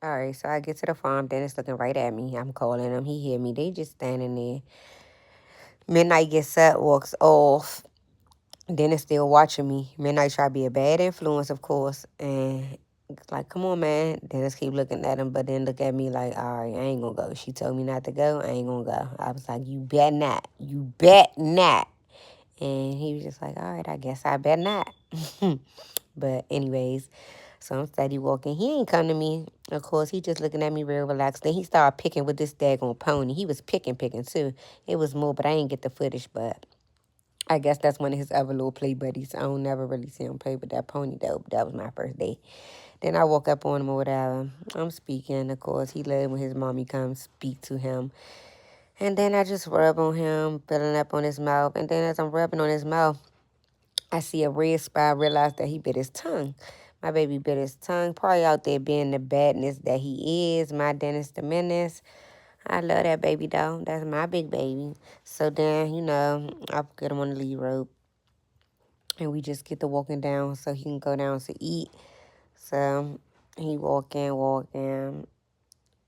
All right, so I get to the farm. Dennis looking right at me. I'm calling him. He hear me. They just standing there. Midnight gets up, walks off. Dennis still watching me. Midnight try to be a bad influence, of course. And it's like, come on, man. Dennis keep looking at him, but then look at me like, all right, I ain't gonna go. She told me not to go. I ain't gonna go. I was like, you bet not. You bet not. And he was just like, all right, I guess I bet not. But anyways, so I'm steady walking. He ain't come to me. Of course, he just looking at me real relaxed. Then he started picking with this daggone pony. He was picking too. It was more, but I ain't get the footage. But I guess that's one of his other little play buddies. I don't never really see him play with that pony though. That was my first day. Then I woke up on him or whatever. I'm speaking. Of course, he loved when his mommy comes speak to him. And then I just rub on him, filling up on his mouth. And then as I'm rubbing on his mouth, I see a red spot. I realize that he bit his tongue. My baby bit his tongue. Probably out there being the badness that he is. My Dennis the Menace. I love that baby, though. That's my big baby. So then, I get him on the lead rope. And we just get to walking down so he can go down to eat. So he walking.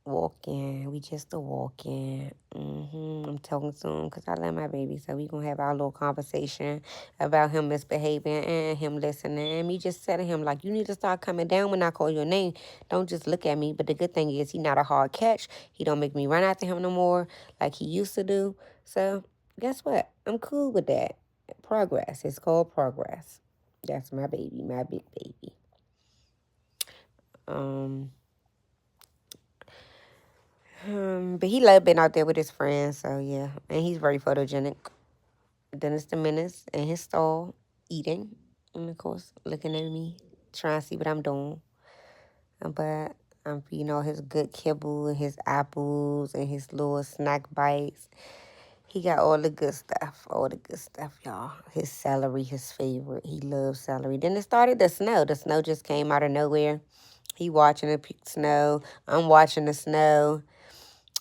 We just a walking. I'm talking to him because I love my baby. So we going to have our little conversation about him misbehaving and him listening. And me just telling him, like, you need to start coming down when I call your name. Don't just look at me. But the good thing is he not a hard catch. He don't make me run after him no more like he used to do. So guess what? I'm cool with that. Progress. It's called progress. That's my baby, my big baby. But he loved being out there with his friends, so yeah. And he's very photogenic. Dennis the Menace in his stall, eating. And of course, looking at me, trying to see what I'm doing. But I'm feeding all his good kibble and his apples and his little snack bites. He got all the good stuff. All the good stuff, y'all. His celery, his favorite. He loves celery. Then it started to snow. The snow just came out of nowhere. He watching the snow. I'm watching the snow.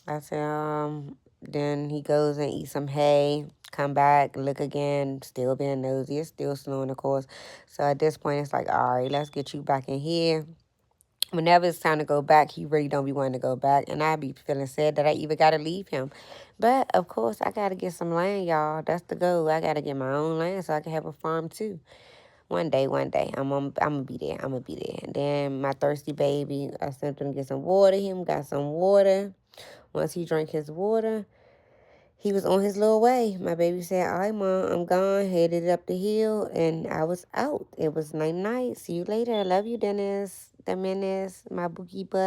I said, then he goes and eats some hay, come back, look again, still being nosy. It's still snowing, of course. So at this point, it's like, all right, let's get you back in here. Whenever it's time to go back, he really don't be wanting to go back. And I be feeling sad that I even got to leave him. But, of course, I got to get some land, y'all. That's the goal. I got to get my own land so I can have a farm, too. One day, I'm gonna be there. I'm gonna be there. And then my thirsty baby, I sent him to get some water. Him got some water. Once he drank his water, he was on his little way. My baby said, all right, Mom, I'm gone. Headed up the hill, and I was out. It was night-night. See you later. Love you, Dennis. The Menace, my boogie butt.